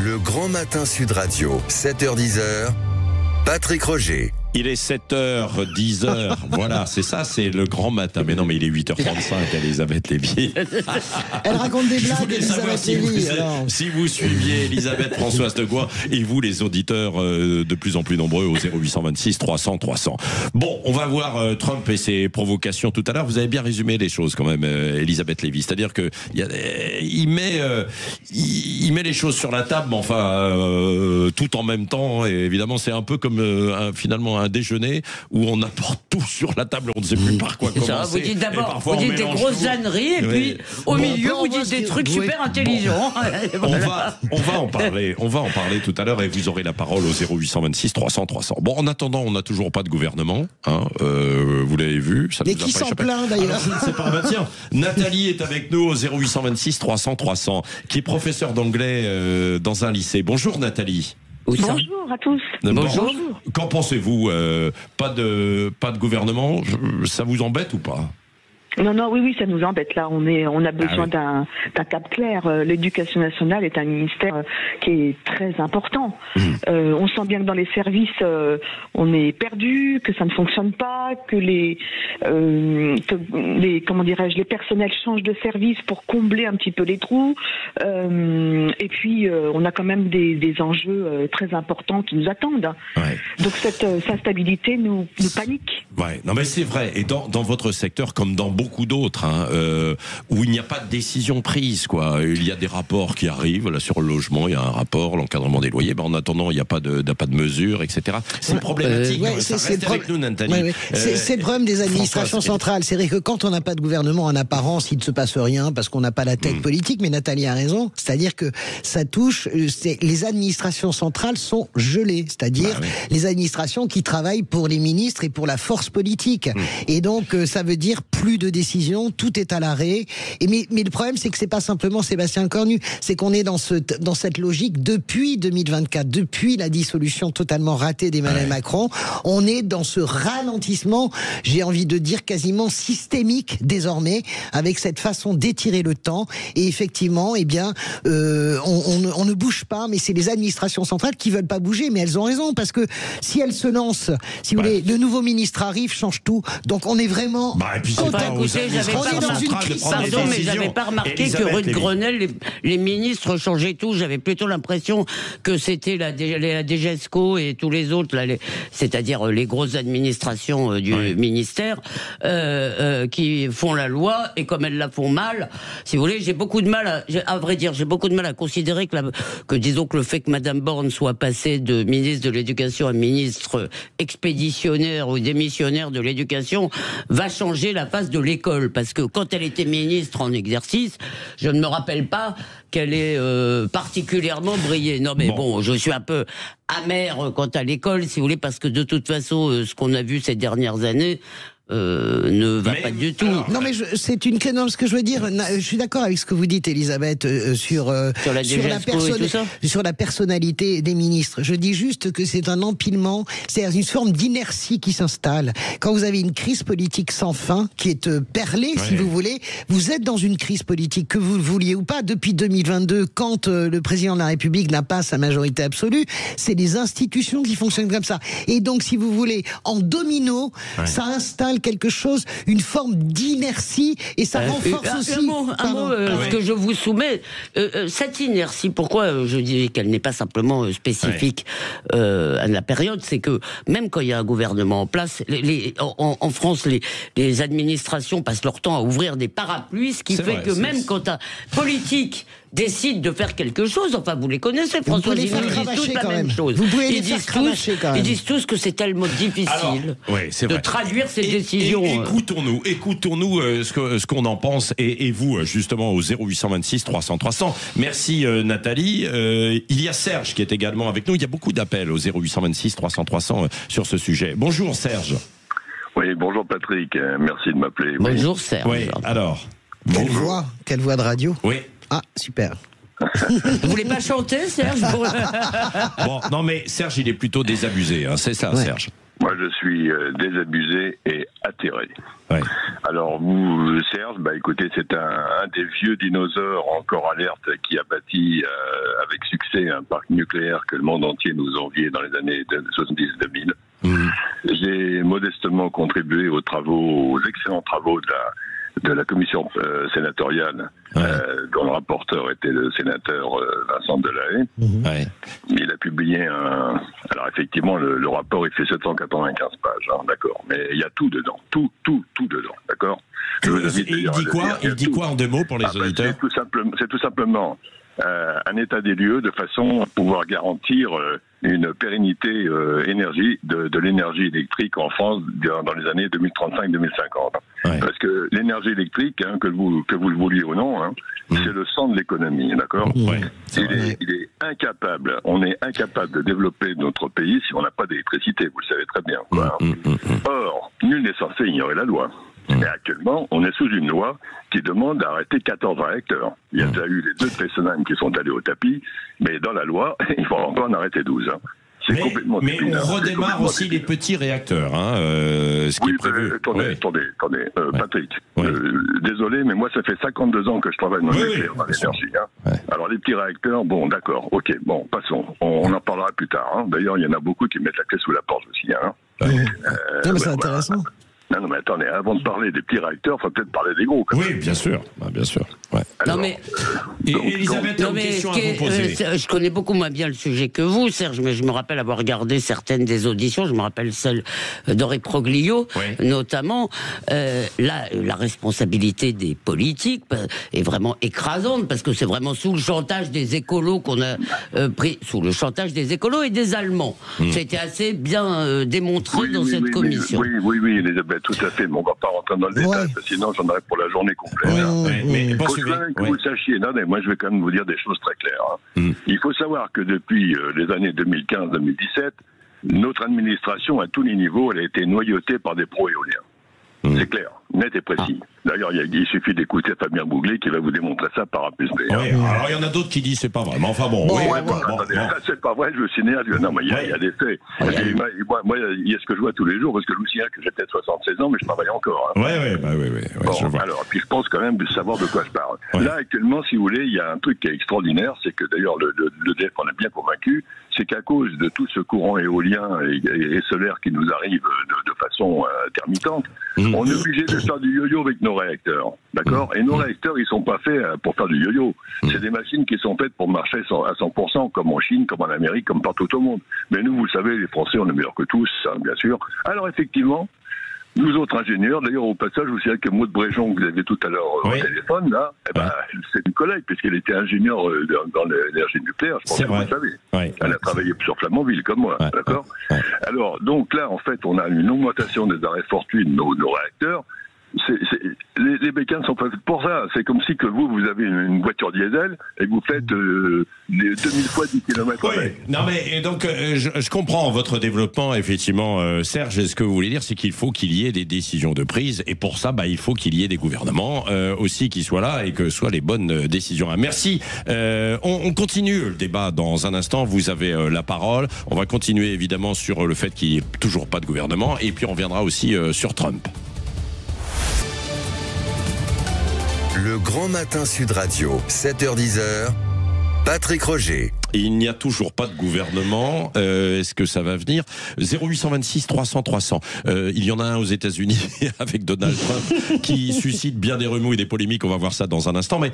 Le Grand Matin Sud Radio, 7h-10h, Patrick Roger. Il est 7h, 10h, voilà, c'est ça, c'est le grand matin. Mais non, mais il est 8h35, Elisabeth Lévy. Elle raconte des blagues, Elisabeth Lévy. Si vous suiviez Elisabeth Françoise de Gois et vous, les auditeurs de plus en plus nombreux au 0826 300 300. Bon, on va voir Trump et ses provocations tout à l'heure. Vous avez bien résumé les choses quand même, Elisabeth Lévy. C'est-à-dire que il met les choses sur la table, mais enfin tout en même temps. Et évidemment, c'est un peu comme finalement un déjeuner où on apporte tout sur la table, on ne sait plus par quoi commencer. Vous dites d'abord, vous dites des grosses âneries et puis au milieu vous dites des trucs super intelligents. Voilà. On va en parler tout à l'heure et vous aurez la parole au 0826 300 300. Bon, en attendant, on n'a toujours pas de gouvernement, hein, vous l'avez vu. Ça mais nous a qui pas s'en échappé. plaint d'ailleurs? Alors, je ne sais pas. Bah, tiens, Nathalie est avec nous au 0826 300 300, qui est professeure d'anglais dans un lycée. Bonjour Nathalie. Bonjour à tous. Bonjour. Qu'en pensez-vous? Pas de gouvernement, ça vous embête ou pas? Non, oui, ça nous embête. Là, on a besoin d'un cap clair. L'éducation nationale est un ministère qui est très important. On sent bien que dans les services, on est perdu, que ça ne fonctionne pas, que les personnels changent de service pour combler un petit peu les trous. Et puis, on a quand même des enjeux très importants qui nous attendent. Ouais. Donc, sa stabilité nous panique. Ouais, non mais c'est vrai. Et dans votre secteur, comme dans beaucoup d'autres, hein, où il n'y a pas de décision prise, quoi. Il y a des rapports qui arrivent là sur le logement. Il y a un rapport, l'encadrement des loyers. Ben, en attendant, il n'y a pas de mesures, etc. C'est problématique. Reste avec nous, Nathalie. C'est le problème des administrations centrales. C'est vrai que quand on n'a pas de gouvernement, en apparence, il ne se passe rien parce qu'on n'a pas la tête politique. Mais Nathalie a raison. C'est-à-dire que ça touche. Les administrations centrales sont gelées. C'est-à-dire les administrations qui travaillent pour les ministres et pour la force politique. Et donc, ça veut dire plus de décisions, tout est à l'arrêt. Mais le problème, c'est que c'est pas simplement Sébastien Cornu, c'est qu'on est dans cette logique depuis 2024, depuis la dissolution totalement ratée d'Emmanuel Macron. On est dans ce ralentissement, j'ai envie de dire quasiment systémique désormais, avec cette façon d'étirer le temps. Et effectivement, eh bien, on ne bouge pas, mais c'est les administrations centrales qui veulent pas bouger, mais elles ont raison, parce que si elles se lancent, si vous voulez, le nouveau ministre arrive, change tout. Donc on est vraiment... mais j'avais pas remarqué que rue de Grenelle, les ministres changeaient tout. J'avais plutôt l'impression que c'était la DGESCO et tous les autres, c'est-à-dire les grosses administrations du ministère, qui font la loi, et comme elles la font mal, si vous voulez, j'ai beaucoup de mal à considérer que disons que le fait que Madame Borne soit passée de ministre de l'Éducation à ministre expéditionnaire ou démissionnaire de l'Éducation va changer la face de l'école, parce que quand elle était ministre en exercice, je ne me rappelle pas qu'elle ait particulièrement brillé. Non mais bon, je suis un peu amer quant à l'école, si vous voulez, parce que de toute façon, ce qu'on a vu ces dernières années ne va pas du tout. Non mais c'est une non, ce que je veux dire, je suis d'accord avec ce que vous dites, Elisabeth, sur la personnalité des ministres. Je dis juste que c'est un empilement, c'est une forme d'inertie qui s'installe. Quand vous avez une crise politique sans fin, qui est perlée, si vous voulez, vous êtes dans une crise politique, que vous le vouliez ou pas, depuis 2022, quand le président de la République n'a pas sa majorité absolue, c'est les institutions qui fonctionnent comme ça. Et donc, si vous voulez, en domino, ça installe quelque chose, une forme d'inertie, et ça renforce aussi... Un mot, ce que je vous soumets, cette inertie, pourquoi je dis qu'elle n'est pas simplement spécifique à la période, c'est que même quand il y a un gouvernement en place, en France, les administrations passent leur temps à ouvrir des parapluies, ce qui fait que même quand un politique décide de faire quelque chose, enfin vous les connaissez, François Zimmer, ils disent tous la même chose. Ils disent tous que c'est tellement difficile de traduire ces décisions. Écoutons-nous ce qu'on en pense, et vous justement au 0826 300 300. Merci Nathalie. Il y a Serge qui est également avec nous. Il y a beaucoup d'appels au 0826 300 300 sur ce sujet. Bonjour Serge. Oui, bonjour Patrick. Merci de m'appeler. Bonjour Serge. Oui, alors. Quelle voix de radio. Oui. Ah, super. Vous voulez pas chanter, Serge? Bon, non mais Serge, il est plutôt désabusé, hein, c'est ça, Serge. Moi, je suis désabusé et atterré. Ouais. Alors, vous, Serge, écoutez, c'est un des vieux dinosaures encore alerte qui a bâti avec succès un parc nucléaire que le monde entier nous enviait dans les années 70-2000. J'ai modestement contribué aux excellents travaux de la commission sénatoriale, dont le rapporteur était le sénateur Vincent Delahaye. Il a publié alors effectivement, le rapport, il fait 795 pages, d'accord, mais il y a tout dedans, tout dedans, d'accord. Il dit quoi en 2 mots pour les auditeurs? C'est tout simplement un état des lieux de façon à pouvoir garantir une pérennité de l'énergie électrique en France dans les années 2035-2050. Parce que l'énergie électrique, que vous le vouliez ou non, c'est le sang de l'économie, d'accord. Il est incapable, on est incapable de développer notre pays si on n'a pas d'électricité, vous le savez très bien, quoi. Or, nul n'est censé ignorer la loi. Et actuellement, on est sous une loi qui demande d'arrêter 14 réacteurs. Il y a déjà eu les 2 de Fessenheim qui sont allés au tapis, mais dans la loi, il faut encore en arrêter 12. C'est complètement mais débile, on redémarre aussi les petits réacteurs, ce qui est prévu. Attendez, Patrick. Désolé, mais moi, ça fait 52 ans que je travaille dans le nucléaire, dans l'énergie. Alors, les petits réacteurs, bon, d'accord, ok, bon, passons. On en parlera plus tard. D'ailleurs, il y en a beaucoup qui mettent la clé sous la porte aussi. Non, mais c'est intéressant. Non, mais attendez, avant de parler des petits réacteurs, il faut peut-être parler des gros. Oui, bien sûr. Bien sûr. Alors, non, mais... Elisabeth a une question à vous poser. Je connais beaucoup moins bien le sujet que vous, Serge, mais je me rappelle avoir regardé certaines des auditions. Je me rappelle celle d'Henri Proglio, notamment. La responsabilité des politiques est vraiment écrasante, parce que c'est vraiment sous le chantage des écolos qu'on a pris, sous le chantage des écolos et des Allemands. C'était assez bien démontré dans cette commission. Oui, Elisabeth, tout à fait, mais on ne va pas rentrer dans le détail, parce que sinon j'en aurais pour la journée complète. Mais il faut quand même que vous sachiez, non, mais moi je vais quand même vous dire des choses très claires. Il faut savoir que depuis les années 2015-2017, notre administration à tous les niveaux, elle a été noyautée par des pro-éoliens. C'est clair, net et précis. D'ailleurs, il suffit d'écouter Fabien Bouglet qui va vous démontrer ça par A plus B. Alors il y en a d'autres qui disent c'est pas vrai, mais enfin bon. C'est pas vrai, je le signale. Non, mais il y a des faits. Moi, il y a ce que je vois tous les jours, parce que je me signale que j'ai peut-être 76 ans, mais je travaille encore. Oui, je vois. Alors, puis je pense quand même de savoir de quoi je parle. Là, actuellement, si vous voulez, il y a un truc qui est extraordinaire, c'est que d'ailleurs, le DEF en est bien convaincu, c'est qu'à cause de tout ce courant éolien et solaire qui nous arrive de façon intermittente, on est obligé de faire du yo-yo avec nos réacteurs, d'accord. Et nos réacteurs, ils sont pas faits pour faire du yo-yo. C'est des machines qui sont faites pour marcher à 100%, comme en Chine, comme en Amérique, comme partout au monde. Mais nous, vous le savez, les Français, on est meilleurs que tous, bien sûr. Alors effectivement, nous autres ingénieurs, d'ailleurs au passage, vous savez que Maud Bréjon, que vous avez tout à l'heure au téléphone, là, c'est une collègue, puisqu'elle était ingénieure dans l'énergie nucléaire, je pense que vous le savez. Elle a travaillé sur Flamanville, comme moi, d'accord. Alors, donc là, en fait, on a une augmentation des arrêts fortuits de nos réacteurs. Les bécanes sont pas faites pour ça. C'est comme si que vous avez une voiture diesel et que vous faites 2000 fois 10 km. Non mais donc je comprends votre développement effectivement, Serge. Ce que vous voulez dire, c'est qu'il faut qu'il y ait des décisions de prise, et pour ça, il faut qu'il y ait des gouvernements aussi qui soient là et que ce soient les bonnes décisions. Merci. On continue le débat dans un instant. Vous avez la parole. On va continuer évidemment sur le fait qu'il n'y ait toujours pas de gouvernement, et puis on reviendra aussi sur Trump. Le Grand Matin Sud Radio, 7h-10h, Patrick Roger. Il n'y a toujours pas de gouvernement. Est-ce que ça va venir? 0826 300 300. Il y en a un aux États-Unis avec Donald Trump qui suscite bien des remous et des polémiques. On va voir ça dans un instant. Mais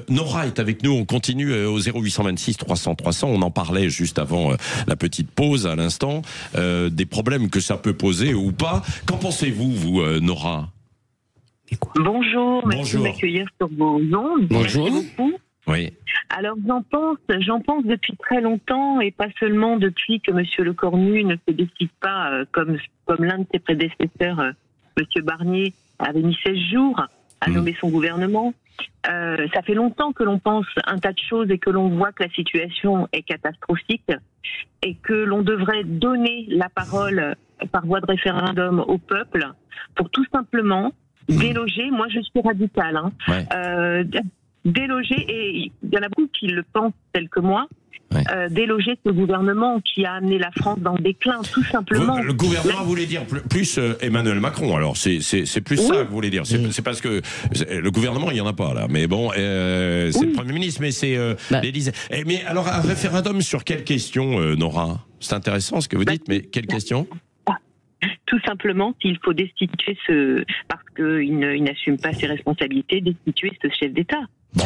Nora est avec nous. On continue au 0826 300 300. On en parlait juste avant la petite pause à l'instant. Des problèmes que ça peut poser ou pas. Qu'en pensez-vous, vous, Nora? Bonjour, merci de m'accueillir sur vos ondes. Bonjour. Merci beaucoup. Oui. Alors j'en pense depuis très longtemps, et pas seulement depuis que M. Lecornu ne se décide pas, comme l'un de ses prédécesseurs, M. Barnier, avait mis 16 jours à nommer son gouvernement. Ça fait longtemps que l'on pense un tas de choses et que l'on voit que la situation est catastrophique et que l'on devrait donner la parole par voie de référendum au peuple pour tout simplement déloger. Moi, je suis radicale. déloger, et il y en a beaucoup qui le pensent tel que moi, déloger ce gouvernement qui a amené la France dans le déclin, tout simplement. Le gouvernement voulait dire plus Emmanuel Macron, alors c'est plus ça que vous voulez dire. C'est parce que le gouvernement, il n'y en a pas là, mais bon, c'est le Premier ministre, mais c'est l'Élysée. Mais alors, un référendum sur quelle question, Nora? C'est intéressant ce que vous dites, mais quelle question? Tout simplement qu'il faut destituer parce qu'il n'assume pas ses responsabilités, destituer ce chef d'État. Bon.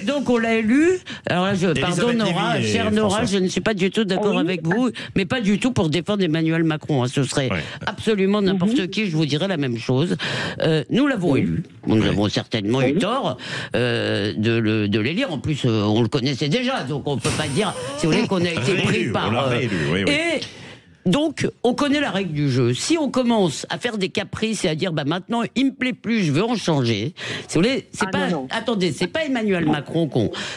Donc on l'a élu. Alors là, pardon Nora, chère Nora, je ne suis pas du tout d'accord avec vous, mais pas du tout pour défendre Emmanuel Macron. Hein. Ce serait absolument n'importe qui. Je vous dirais la même chose. Nous l'avons élu. Nous avons certainement eu tort de l'élire. En plus, on le connaissait déjà, donc on peut pas dire, si vous voulez, qu'on a été pris par. Et donc, on connaît la règle du jeu. Si on commence à faire des caprices et à dire, maintenant, il me plaît plus, je veux en changer. Si vous voulez, c'est attendez, c'est pas Emmanuel Macron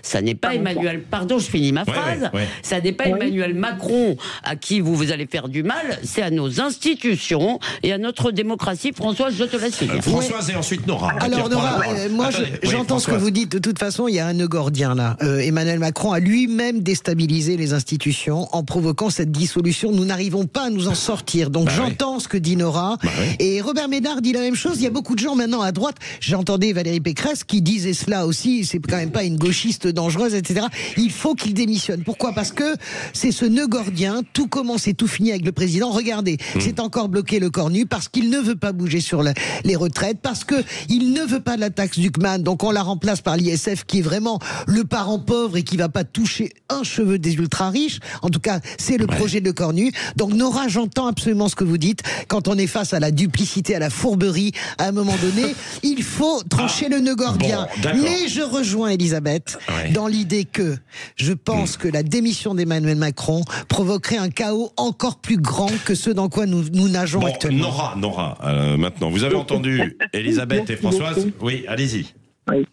ça n'est pas Emmanuel, pardon, je finis ma phrase. Ça n'est pas Emmanuel Macron à qui vous allez faire du mal, c'est à nos institutions et à notre démocratie. Françoise, je te laisse finir. Françoise et ensuite Nora. Alors Nora, moi j'entends ce que vous dites. De toute façon, il y a un nœud gordien là. Emmanuel Macron a lui-même déstabilisé les institutions en provoquant cette dissolution. Nous n'arrivons pas à nous en sortir. Donc j'entends ce que dit Nora. Et Robert Ménard dit la même chose. Il y a beaucoup de gens maintenant à droite. J'entendais Valérie Pécresse qui disait cela aussi. C'est quand même pas une gauchiste dangereuse, etc. Il faut qu'il démissionne. Pourquoi? Parce que c'est ce nœud gordien. Tout commence et tout finit avec le président. Regardez, c'est encore bloqué le Cornu parce qu'il ne veut pas bouger sur les retraites, parce que il ne veut pas de la taxe Duckman. Donc on la remplace par l'ISF qui est vraiment le parent pauvre et qui va pas toucher un cheveu des ultra riches. En tout cas, c'est le projet de Cornu. Donc Nora, j'entends absolument ce que vous dites. Quand on est face à la duplicité, à la fourberie, à un moment donné, il faut trancher le nœud gordien. Mais je rejoins Elisabeth dans l'idée que je pense que la démission d'Emmanuel Macron provoquerait un chaos encore plus grand que ce dans quoi nous nageons actuellement. Nora, maintenant, vous avez entendu Elisabeth et Françoise? Oui, allez-y. Oui.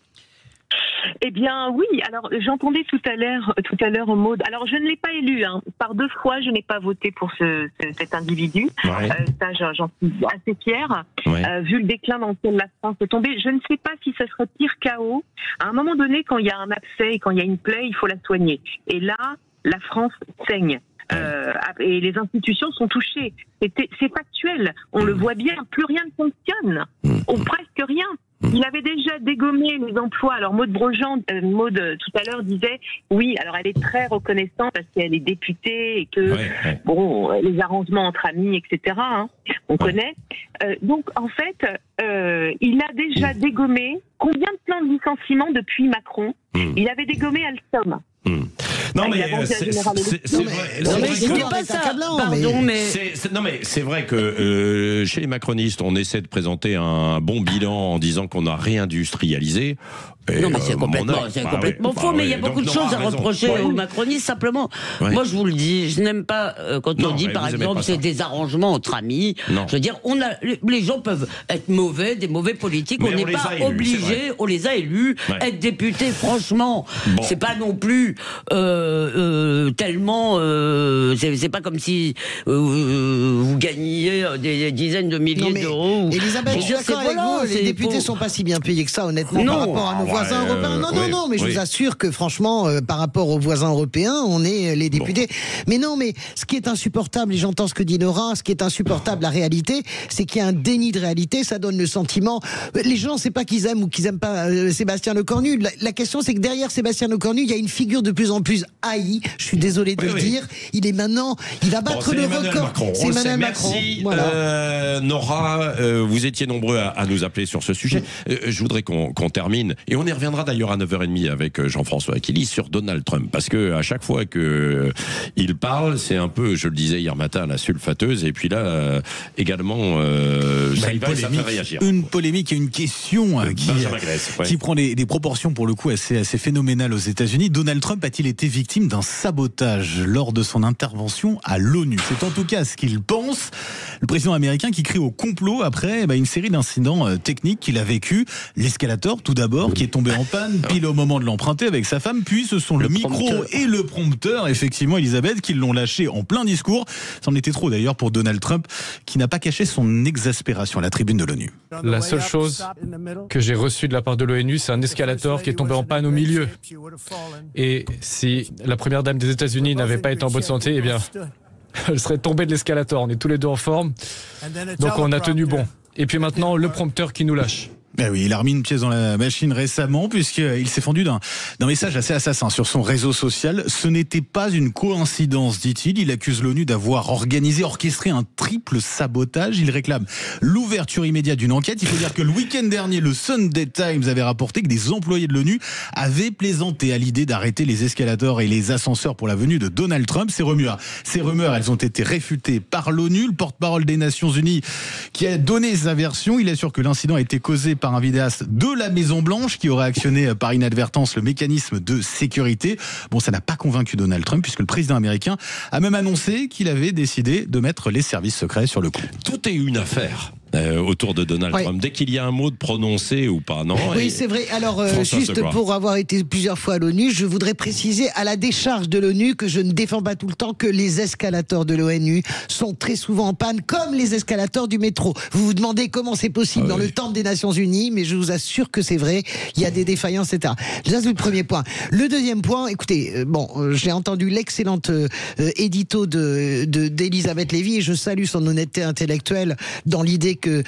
Eh bien oui, alors j'entendais tout à l'heure Maud. Alors je ne l'ai pas élu, par 2 fois je n'ai pas voté pour cet individu. Ça j'en suis assez fière. Vu le déclin dans lequel la France est tombée, je ne sais pas si ce serait pire chaos. À un moment donné, quand il y a un abcès et quand il y a une plaie, il faut la soigner. Et là, la France saigne. Et les institutions sont touchées. C'est factuel. On le voit bien. Plus rien ne fonctionne. Ou presque rien. Il avait déjà dégommé les emplois. Alors Maud Brojean, Maud tout à l'heure disait oui. Alors elle est très reconnaissante parce qu'elle est députée et que bon, les arrangements entre amis, etc. On connaît. Donc en fait, il a déjà dégommé combien de plans de licenciement depuis Macron? Il avait dégommé Alstom. Non mais c'est vrai que chez les macronistes, on essaie de présenter un bon bilan en disant qu'on n'a réindustrialisé. Non, mais c'est complètement faux, mais il y a beaucoup de choses à reprocher aux macronistes, simplement. Moi, je vous le dis, je n'aime pas quand on dit, par exemple, c'est des arrangements entre amis. Je veux dire, les gens peuvent être mauvais, des mauvais politiques, on n'est pas obligé, on les a élus. Être député, franchement, c'est pas non plus tellement... c'est pas comme si vous gagniez des dizaines de milliers d'euros. Elisabeth, je suis d'accord avec vous, les députés sont pas si bien payés que ça, honnêtement, par rapport à nos voisins européens. Non, mais je vous assure que franchement, par rapport aux voisins européens, on est les députés. Mais non, mais ce qui est insupportable, et j'entends ce que dit Nora, ce qui est insupportable, la réalité, c'est qu'il y a un déni de réalité, ça donne le sentiment... Les gens, c'est pas qu'ils aiment ou qu'ils aiment pas Sébastien Lecornu. La question, c'est que derrière Sébastien Lecornu, il y a une figure de plus en plus haïe. Je suis désolé de le dire. Il est maintenant... Il va battre le record. C'est Emmanuel Macron. Merci. Voilà. Nora, vous étiez nombreux à nous appeler sur ce sujet. Je voudrais qu'on termine. Et on y reviendra d'ailleurs à 9h30 avec Jean-François Aquili sur Donald Trump. Parce que à chaque fois qu'il parle, c'est un peu, je le disais hier matin, la sulfateuse. Et puis là, également, ça fait réagir. Une polémique et une question qui prend des proportions pour le coup assez phénoménales aux États-Unis. Donald Trump a-t-il été victime d'un sabotage lors de son intervention à l'ONU? C'est en tout cas ce qu'il pense. Le président américain qui crie au complot après une série d'incidents techniques qu'il a vécu. L'escalator, tout d'abord, qui est tombé en panne pile au moment de l'emprunter avec sa femme, puis ce sont le micro et le prompteur, effectivement Elisabeth, qui l'ont lâché en plein discours. Ça en était trop d'ailleurs pour Donald Trump, qui n'a pas caché son exaspération à la tribune de l'ONU. La seule chose que j'ai reçue de la part de l'ONU, c'est un escalator qui est tombé en panne au milieu. Et si la première dame des États-Unis n'avait pas été en bonne santé, eh bien, elle serait tombée de l'escalator. On est tous les deux en forme, donc on a tenu bon. Et puis maintenant, le prompteur qui nous lâche. Ben oui, il a remis une pièce dans la machine récemment, puisqu'il s'est fendu d'un message assez assassin sur son réseau social. Ce n'était pas une coïncidence, dit-il. Il accuse l'ONU d'avoir orchestré un triple sabotage. Il réclame l'ouverture immédiate d'une enquête. Il faut dire que le week-end dernier, le Sunday Times avait rapporté que des employés de l'ONU avaient plaisanté à l'idée d'arrêter les escalators et les ascenseurs pour la venue de Donald Trump. Ces rumeurs, elles ont été réfutées par l'ONU. Le porte-parole des Nations Unies qui a donné sa version, il assure que l'incident a été causé par un vidéaste de la Maison-Blanche qui aurait actionné par inadvertance le mécanisme de sécurité. Bon, ça n'a pas convaincu Donald Trump, puisque le président américain a même annoncé qu'il avait décidé de mettre les services secrets sur le coup. Tout est une affaire autour de Donald Trump. Dès qu'il y a un mot de prononcé ou pas, non? Oui, c'est vrai. Alors, juste pour avoir été plusieurs fois à l'ONU, je voudrais préciser à la décharge de l'ONU que je ne défends pas tout le temps que les escalators de l'ONU sont très souvent en panne, comme les escalators du métro. Vous vous demandez comment c'est possible dans le temple des Nations Unies, mais je vous assure que c'est vrai, il y a des défaillances, etc. Ça, c'est le premier point. Le deuxième point, écoutez, j'ai entendu l'excellente édito d'Elisabeth Lévy, et je salue son honnêteté intellectuelle dans l'idée que,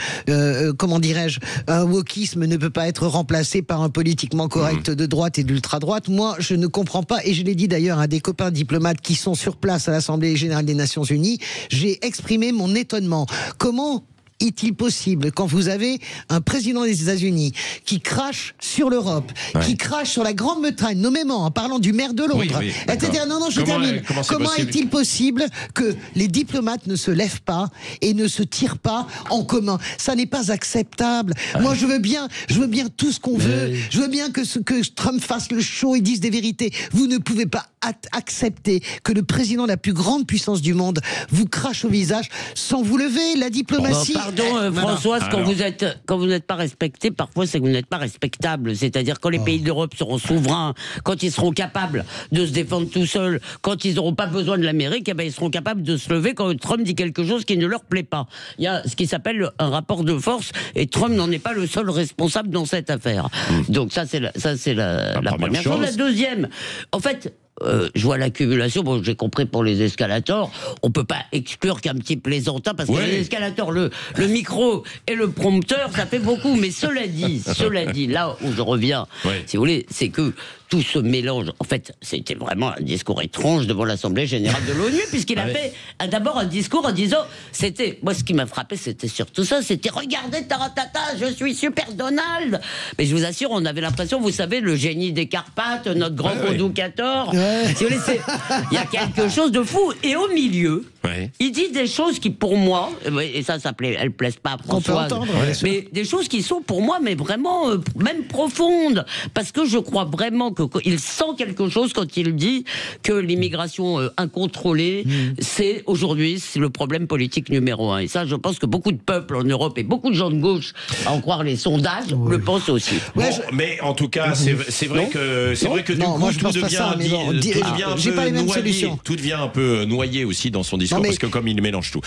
comment dirais-je, un wokisme ne peut pas être remplacé par un politiquement correct de droite et d'ultra-droite. Moi, je ne comprends pas, et je l'ai dit d'ailleurs à des copains diplomates qui sont sur place à l'Assemblée Générale des Nations Unies, j'ai exprimé mon étonnement. Comment est-il possible, quand vous avez un président des États-Unis qui crache sur l'Europe, qui crache sur la Grande-Bretagne, nommément en parlant du maire de Londres, etc. Non, je termine. Comment est-il possible que les diplomates ne se lèvent pas et ne se tirent pas en commun? Ça n'est pas acceptable. Moi, je veux bien tout ce qu'on veut. Je veux bien que Trump fasse le show et dise des vérités. Vous ne pouvez pas accepter que le président de la plus grande puissance du monde vous crache au visage sans vous lever. La diplomatie... Pardon, Françoise, quand vous n'êtes pas respecté, parfois c'est que vous n'êtes pas respectable. C'est-à-dire quand les pays d'Europe seront souverains, quand ils seront capables de se défendre tout seuls, quand ils n'auront pas besoin de l'Amérique, eh ben, ils seront capables de se lever quand Trump dit quelque chose qui ne leur plaît pas. Il y a ce qui s'appelle un rapport de force, et Trump n'en est pas le seul responsable dans cette affaire. Donc ça c'est la première chose. La deuxième, en fait... je vois l'accumulation. Bon, j'ai compris pour les escalators, on peut pas exclure qu'un petit plaisantin, parce que les escalators, le micro et le prompteur, ça fait beaucoup. Mais cela dit, là où je reviens, si vous voulez, c'est que tout se mélange. En fait, c'était vraiment un discours étrange devant l'Assemblée Générale de l'ONU, puisqu'il a fait d'abord un discours en disant, moi ce qui m'a frappé, c'était surtout ça, c'était regardez taratata, je suis super Donald. Mais je vous assure, on avait l'impression, vous savez, le génie des Carpates, notre grand conducateur. Si vous voulez, il y a quelque chose de fou. Et au milieu, il dit des choses qui, pour moi, et ça elles plaisent pas à Françoise, mais des choses qui sont pour moi, mais vraiment, même profondes. Parce que je crois vraiment qu'il sent quelque chose quand il dit que l'immigration incontrôlée, c'est aujourd'hui le problème politique numéro 1. Et ça, je pense que beaucoup de peuples en Europe et beaucoup de gens de gauche, à en croire les sondages, le pensent aussi. Mais en tout cas, c'est vrai que du coup, tout devient un peu noyé aussi dans son discours, parce que comme il mélange tout.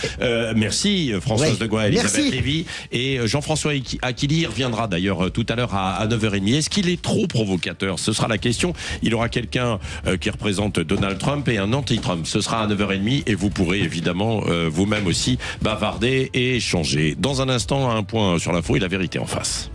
Merci Françoise Degois, Elisabeth Lévy, et Jean-François Aquili reviendra d'ailleurs tout à l'heure à 9h30. Est-ce qu'il est trop provocateur? Ce sera la question. Il aura quelqu'un qui représente Donald Trump et un anti-Trump. Ce sera à 9h30 et vous pourrez évidemment vous-même aussi bavarder et échanger. Dans un instant, un point sur l'info et la vérité en face.